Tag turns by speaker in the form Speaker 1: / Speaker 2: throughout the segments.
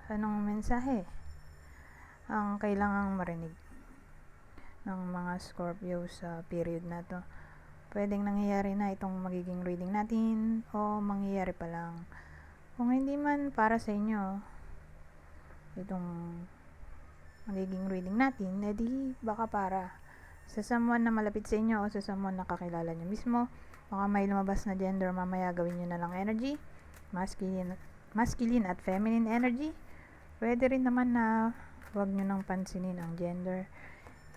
Speaker 1: Anong mensahe ang kailangang marinig ng mga Scorpio sa period na to? Pwedeng nangyayari na itong magiging reading natin o mangyayari pa lang. Kung hindi man para sa inyo itong magiging reading natin, edi baka para sa someone na malapit sa inyo o sa someone na kakilala nyo mismo. Baka may lumabas na gender, mamaya gawin nyo na lang energy, masculine at feminine energy. Pwede rin naman na huwag nyo nang pansinin ang gender.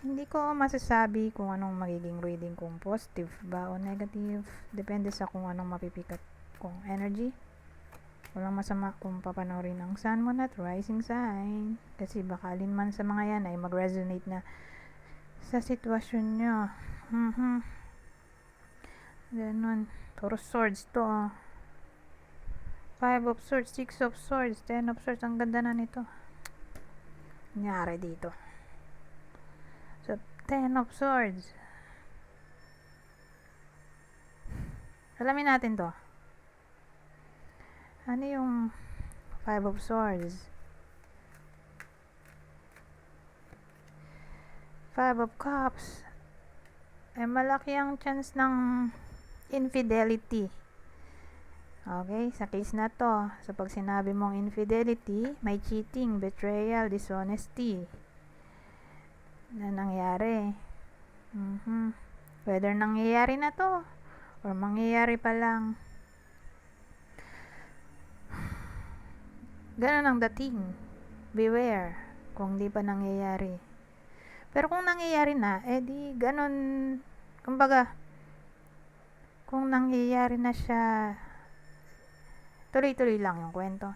Speaker 1: Hindi ko masasabi kung anong magiging reading, kung positive ba o negative. Depende sa kung anong mapipikat kong energy. Walang masama kung papanoorin ang Sun, Moon at Rising sign. Kasi baka alin man sa mga yan ay mag-resonate na sa sitwasyon nyo. Ganon. Puro swords to. 5 of swords, 6 of swords, 10 of swords. Ang ganda na nito. Nangyari dito. So, 10 of swords. Alamin natin to. Ano yung 5 of swords? 5 of cups. Malaki ang chance ng infidelity. Okay, sa case na to, so pag sinabi mong infidelity, may cheating, betrayal, dishonesty na nangyari. Whether nangyayari na to or mangyayari pa lang, ganun ang dating. Beware kung di pa nangyayari. Pero kung nangyayari na, di ganun, kumbaga, kung nangyayari na siya, tuloy-tuloy lang yung kwento.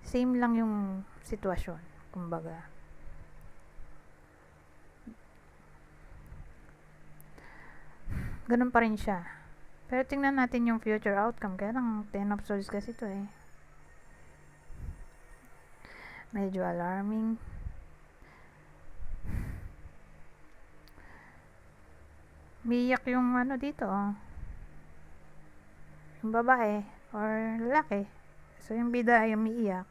Speaker 1: Same lang yung sitwasyon, kumbaga. Ganun pa rin siya. Pero tingnan natin yung future outcome. Kaya lang 10 of swords kasi ito eh. Medyo alarming. Miyak yung ano dito oh. Yung babae or lalaki. So yung bida ay umiiyak.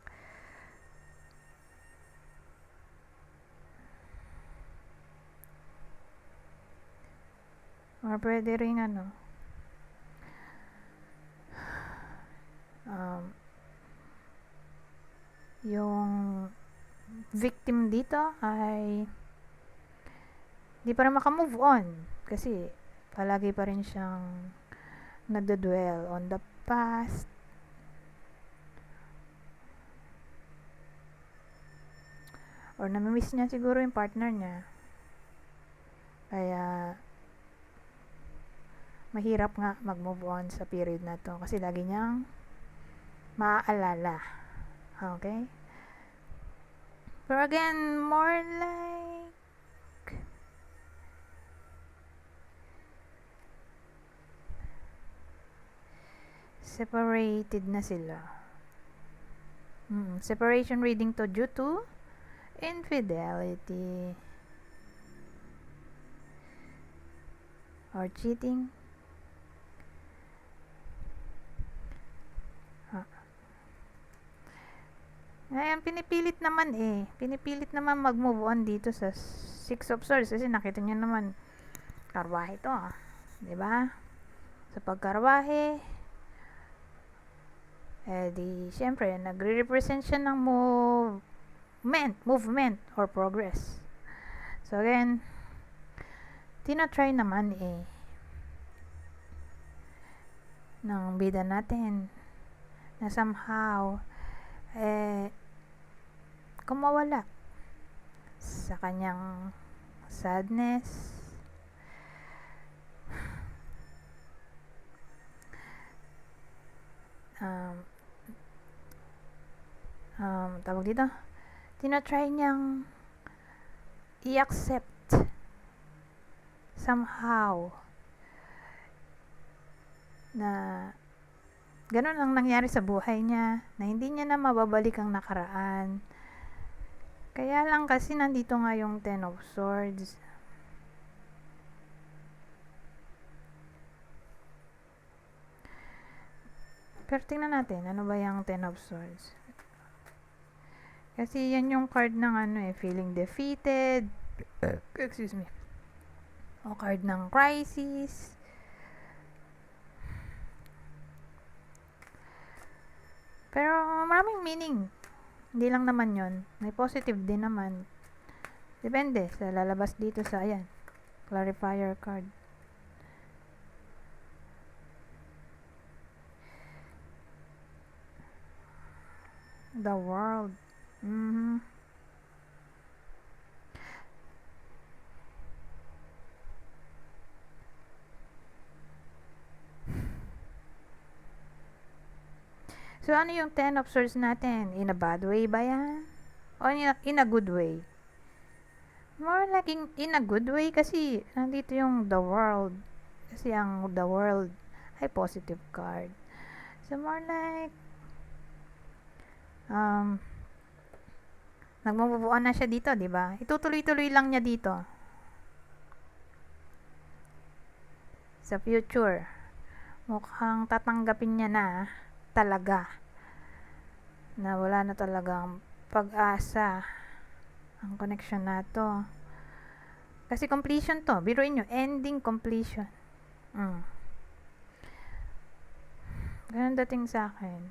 Speaker 1: Or pwede rin ano, yung victim dito ay di pa rin makamove on kasi palagi pa rin siyang nagdadwell on the past. Or namimiss niya siguro yung partner niya. Kaya mahirap nga mag-move on sa period na to kasi lagi niyang maaalala. Okay? Pero again, more like separated na sila. Separation reading to due to infidelity or cheating. Ngayon, pinipilit naman mag-move on dito sa 6 of swords kasi nakita niyo naman karwahe to diba? Sa pagkarwahe di syempre nagre-represent siya ng movement or progress. So again, tinatry naman ng bida natin na somehow kumawala sa kanyang sadness, tawag dito, tinatry niyang i-accept somehow na ganun ang nangyari sa buhay niya, na hindi niya na mababalik ang nakaraan. Kaya lang kasi nandito nga yung 10 of swords. Pero tingnan natin, ano ba yung 10 of swords? Kasi yan yung card ng feeling defeated. Excuse me. O card ng crisis. Pero maraming meaning. Hindi lang naman yon. May positive din naman. Depende sa lalabas dito sa clarifier card. The world. So, ano yung 10 of Swords natin? In a bad way ba yan? O in a good way? More like in a good way kasi nandito yung the world. Kasi ang the world ay positive card. So, more like nagmabubuan na siya dito, di ba? Itutuloy-tuloy lang niya dito. Sa future. Mukhang tatanggapin niya na talaga na wala na talagang pag-asa ang connection na to. Kasi completion to. Biruin nyo, ending completion. Ganun dating sa akin.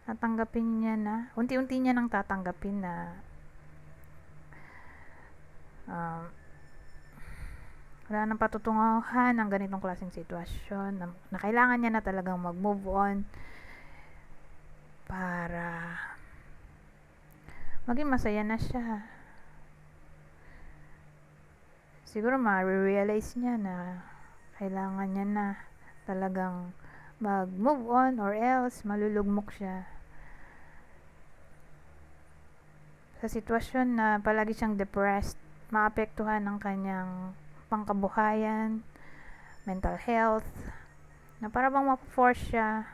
Speaker 1: Natanggapin niya na, unti-unti niya nang tatanggapin na wala nang patutunguhan ng ganitong klaseng sitwasyon na kailangan niya na talagang mag-move on para maging masaya na siya. Siguro ma-realize niya na kailangan niya na talagang mag-move on or else malulugmok siya sa sitwasyon na palagi siyang depressed, maapektuhan ng kanyang pangkabuhayan, mental health, na para bang mapo-force siya,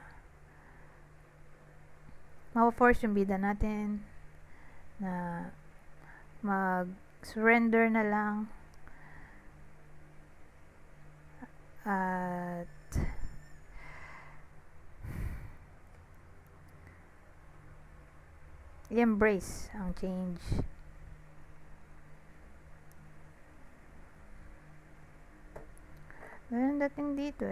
Speaker 1: mapo-force yung bida natin na mag-surrender na lang at i-embrace ang change. Ganun dating dito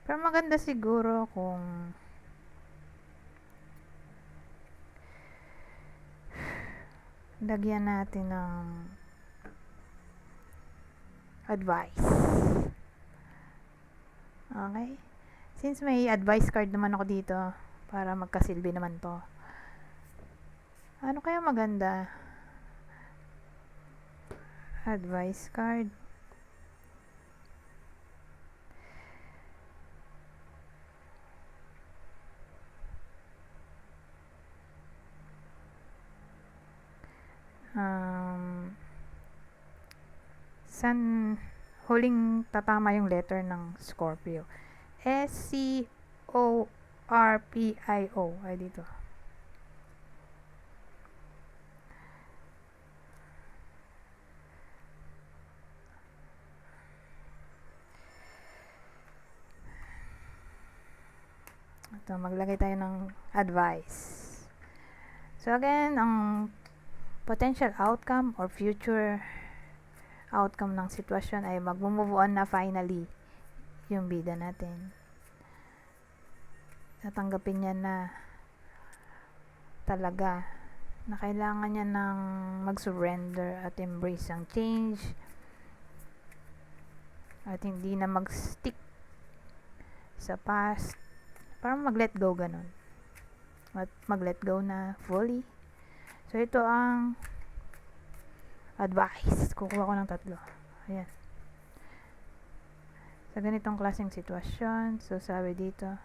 Speaker 1: Pero maganda siguro kung lagyan natin ng advice. Okay? Since may advice card naman ako dito, para magkasilbi naman to. Ano kaya maganda? Advice card. San huling tatama yung letter ng Scorpio? S-C-O-R-P-I-O. Ay, dito. Ito, maglagay tayo ng advice. So, again, ang potential outcome or future outcome ng sitwasyon ay mag-move on na finally yung bida natin. Natanggapin niya na talaga na kailangan niya ng mag-surrender at embrace ang change at hindi na mag-stick sa past, parang mag-let go ganun at mag-let go na fully. So ito ang advice. Kukuha ko ng 3. Ayan. Sa ganitong klaseng sitwasyon, so sabi dito,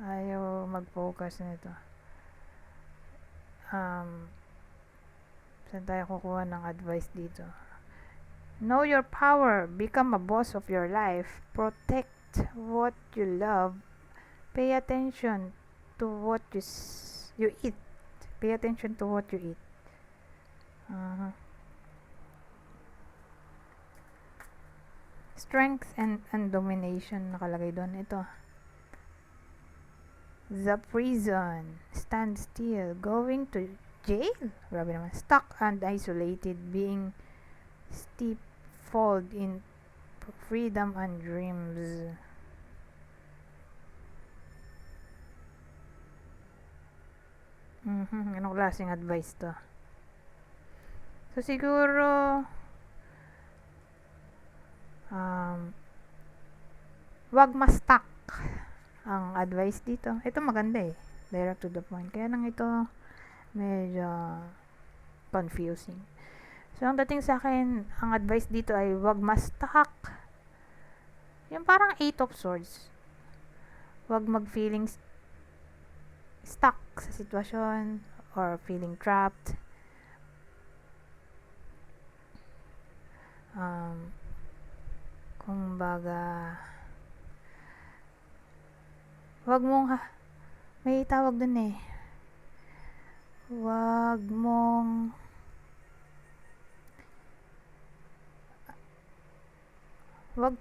Speaker 1: ayaw mag-focus nito. Saan tayo kukuha ng advice dito? Know your power. Become a boss of your life. Protect what you love. Pay attention to what you eat. Pay attention to what you eat. Uh, Strength and domination nakalagay doon. Ito. The prison. Stand still. Going to jail? Grabe naman. Stuck and isolated. Being stifled in freedom and dreams. Anong klaseng advice to? So, siguro, wag ma-stuck ang advice dito. Ito maganda eh. Direct to the point. Kaya lang ito, medyo confusing. So, ang dating sa akin, ang advice dito ay wag ma-stuck. Yung parang 8 of swords. Wag mag-feeling stuck sa sitwasyon or feeling trapped. Kumbaga, wag mong may tawag dun eh. Wag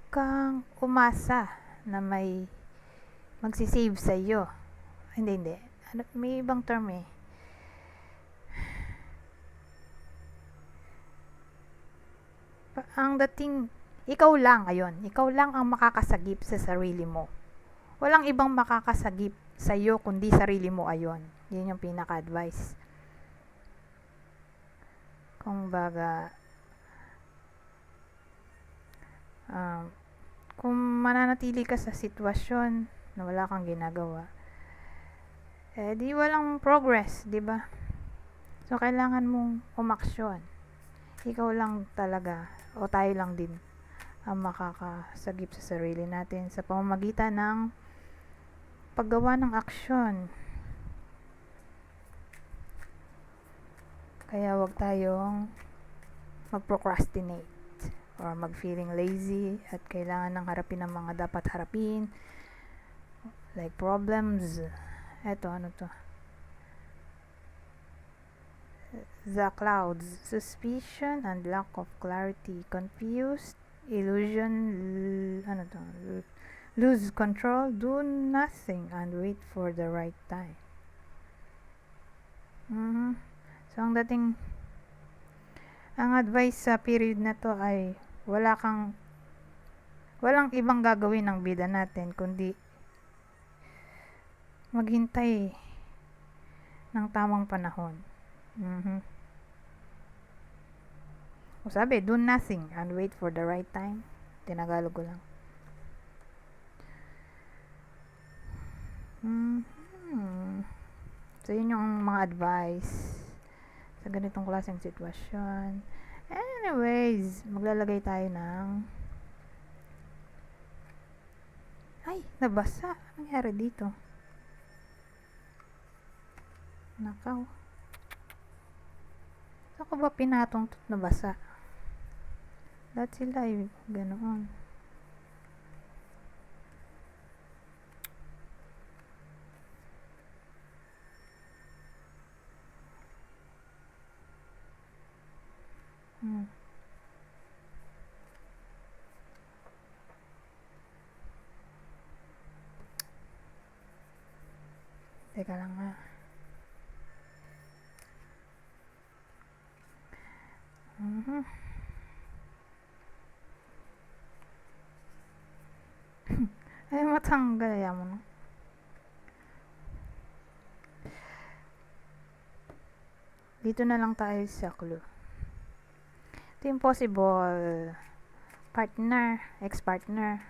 Speaker 1: kang umasa na may magsisave sa iyo. Hindi. May ibang term eh. Ang dating, ikaw lang ang makakasagip sa sarili mo. Walang ibang makakasagip sa iyo kundi sarili mo ayon. Yun yung pinaka-advice. Kung baga, kung mananatili ka sa sitwasyon na wala kang ginagawa, di walang progress, di ba? So, kailangan mong umaksyon. Ikaw lang talaga, o tayo lang din, ang makakasagip sa sarili natin sa pamamagitan ng paggawa ng aksyon. Kaya wag tayong mag-procrastinate or mag-feeling lazy at kailangan ng harapin ang mga dapat harapin, like problems. Eto, ano to? The clouds, suspicion and lack of clarity, confused, illusion, lose control, do nothing and wait for the right time. So, ang advice sa period na to ay walang ibang gagawin ng bida natin kundi maghintay ng tamang panahon. O sabi, do nothing and wait for the right time. Tinagalog ko lang. So, yun yung mga advice sa ganitong klaseng sitwasyon. Anyways, maglalagay tayo ng nabasa. Anong nangyari dito? Nakaw. Saan ko ba pinatong nabasa? Lahat sila ay ganoon. Teka lang nga. Ay, matanggal yan mo, no? Dito na lang tayo sa clue. Ito yung possible partner, ex-partner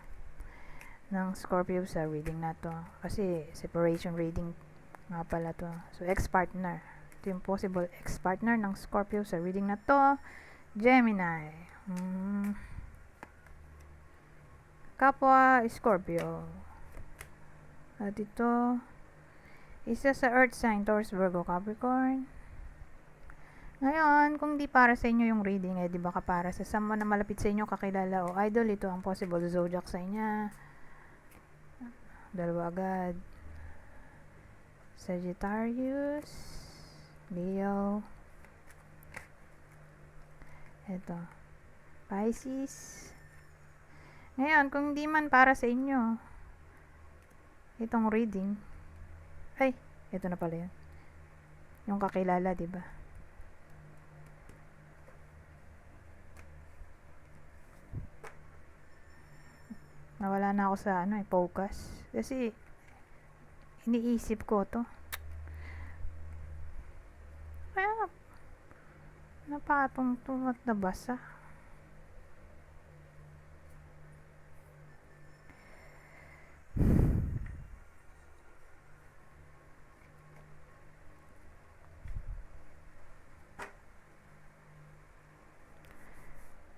Speaker 1: ng Scorpio sa reading na to. Kasi separation reading nga pala to. So, ex-partner. Ito yung possible ex-partner ng Scorpio sa reading na to. Gemini. Kapwa Scorpio. At ito, isa sa Earth sign, Taurus, Virgo, Capricorn. Ngayon, kung di para sa inyo yung reading, di baka para sa someone na malapit sa inyo, kakilala o idol, ito ang possible zodiac sign niya. Dalawa agad. Sagittarius, Leo, Ito, Pisces. Ngayon, kung hindi man para sa inyo itong reading, ay, ito na pala yun. Yung kakilala, diba? Nawala na ako sa focus. Kasi, iniisip ko to. Kaya, napatong to at nabasa.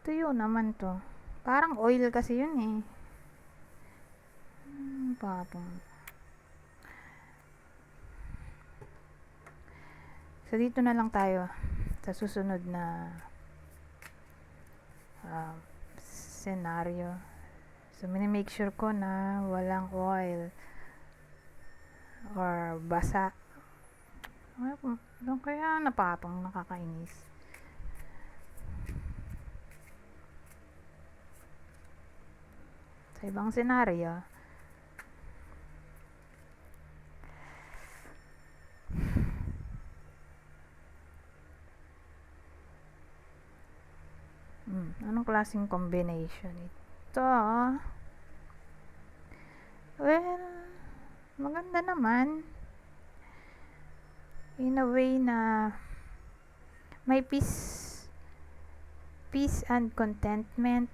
Speaker 1: Tuyo naman to. Parang oil kasi yun eh. Patong. So, dito na lang tayo sa susunod na scenario. So, minimake sure ko na walang oil or basa. Kaya napatong, nakakainis. Sa ibang scenario, anong klaseng combination ito? Well, maganda naman. In a way na may peace and contentment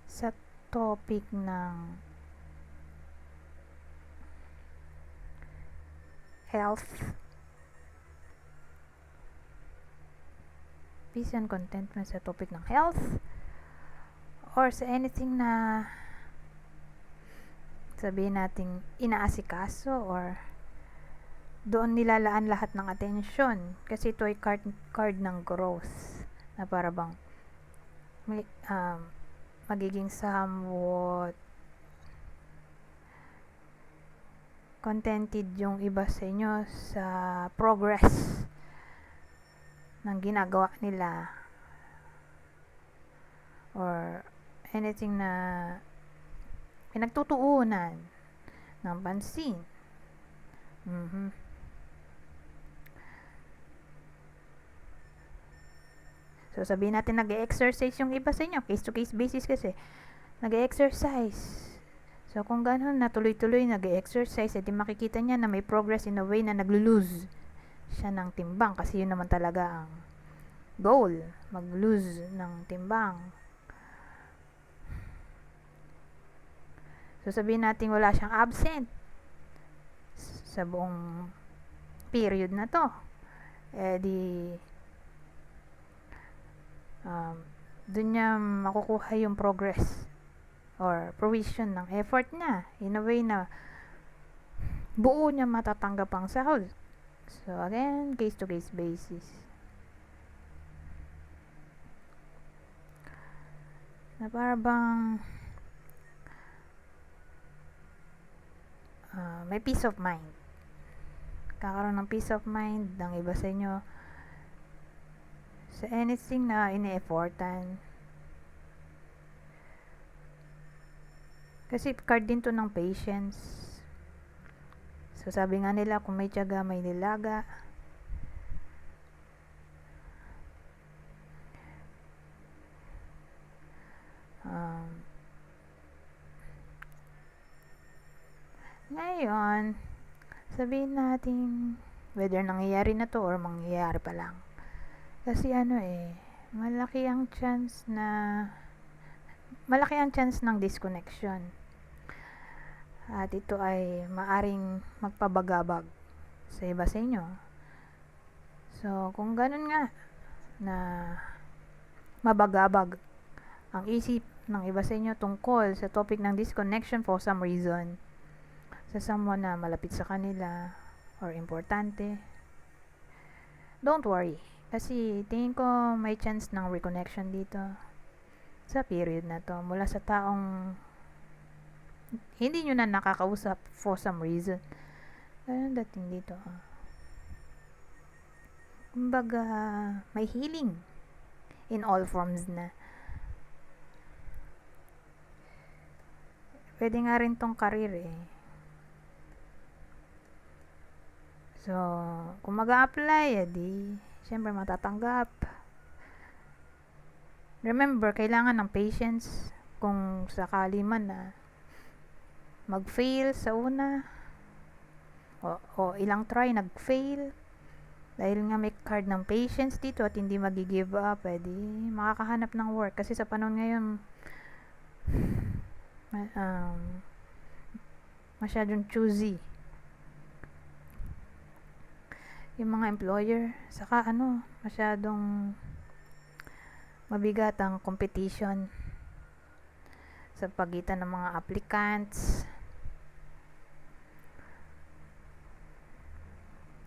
Speaker 1: sa topic ng health. Peace and contentment sa topic ng health or sa anything na sabihin nating inaasikaso or doon nilalaan lahat ng atensyon kasi ito ay card ng growth na para bang magiging somewhat contented yung iba sa inyo sa progress ng ginagawa nila or anything na pinagtutuunan ng pansin. So, sabihin natin nag-e-exercise yung iba sa inyo, case-to-case basis kasi. Nag-e-exercise. So, kung gano'n na tuloy-tuloy nag-e-exercise, edi makikita niya na may progress in a way na nag-lose siya ng timbang kasi yun naman talaga ang goal, mag-lose ng timbang. So, sabihin natin wala siyang absent sa buong period na to. Edi, dun niya makukuha yung progress or provision ng effort niya in a way na buo niya matatanggap ang sahod. So, again, case-to-case basis. Na para bang may peace of mind. Kakaroon ng peace of mind ng iba sa inyo sa anything na ini-effortan. Kasi card din to ng patience. So, sabi nga nila, kung may tiyaga, may nilaga. Ngayon, sabihin natin whether nangyayari na to or mangyayari pa lang. Kasi malaki ang chance ng disconnection. At ito ay maaring magpabagabag sa iba sa inyo. So, kung ganun nga na mabagabag ang isip ng iba sa inyo tungkol sa topic ng disconnection for some reason, sa someone na malapit sa kanila or importante, don't worry. Kasi tingin ko may chance ng reconnection dito sa period na to mula sa taong hindi nyo na nakakausap for some reason. Ganun dating dito. kumbaga may healing in all forms na. Pwede nga rin tong career eh. So, kung mag-a-apply, edi, syempre matatanggap. Remember, kailangan ng patience kung sakali man na mag-fail sa una o ilang try nag-fail dahil nga may card ng patience dito at hindi mag-give up, edi makakahanap ng work kasi sa panahon ngayon masyadong choosy yung mga employer, saka masyadong mabigat ang competition sa pagitan ng mga applicants,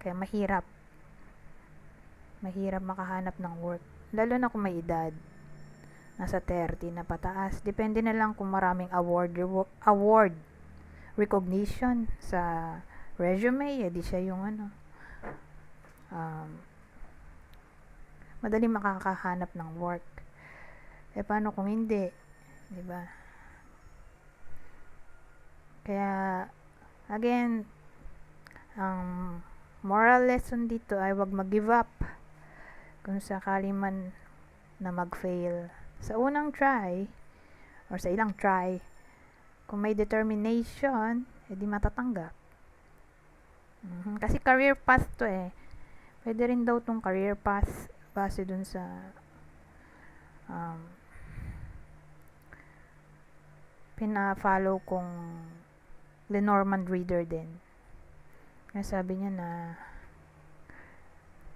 Speaker 1: kaya mahirap makahanap ng work, lalo na kung may edad nasa 30 na pataas. Depende na lang kung maraming award recognition sa resume, edi siya yung madali makakahanap ng work. Paano kung hindi, di ba? Kaya again, ang moral lesson dito ay wag mag-give up kung sakali man na mag-fail sa unang try or sa ilang try. Kung may determination, edi matatanggap. Kasi career path to eh. Pwede rin daw tong career path base dun sa pina-follow kong Lenormand Reader din. Sabi niya na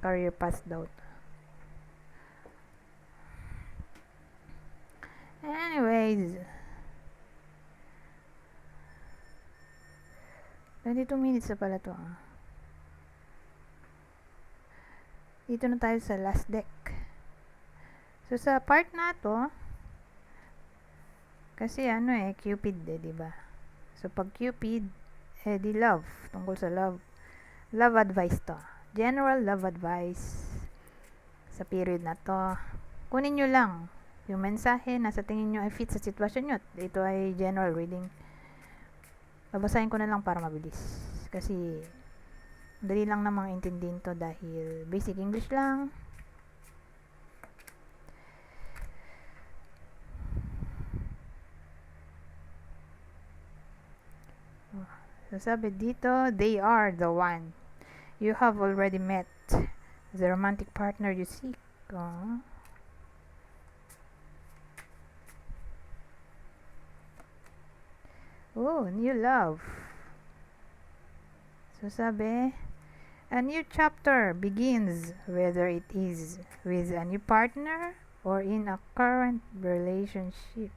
Speaker 1: career path daw. Anyways, 22 minutes na pala to. Dito na tayo sa last deck. So sa part na to, kasi Cupid diba? So pag Cupid, di love, tungkol sa love. Love advice to. General love advice sa period na to. Kunin nyo lang yung mensahe na sa tingin nyo ay fit sa sitwasyon nyo. Ito ay general reading. Babasahin ko na lang para mabilis. Kasi dali lang namang intindihin to dahil basic English lang. So sabi dito, they are the one you have already met, the romantic partner you seek. New love. So sabi, a new chapter begins, whether it is with a new partner or in a current relationship.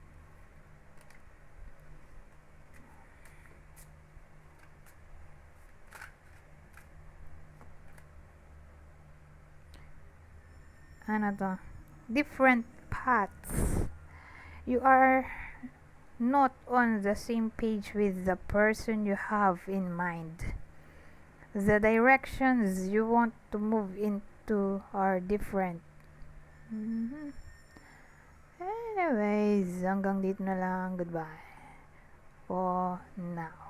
Speaker 1: Different paths. You are not on the same page with the person you have in mind. The directions you want to move into are different. Anyways, hanggang dito na lang. Goodbye for now.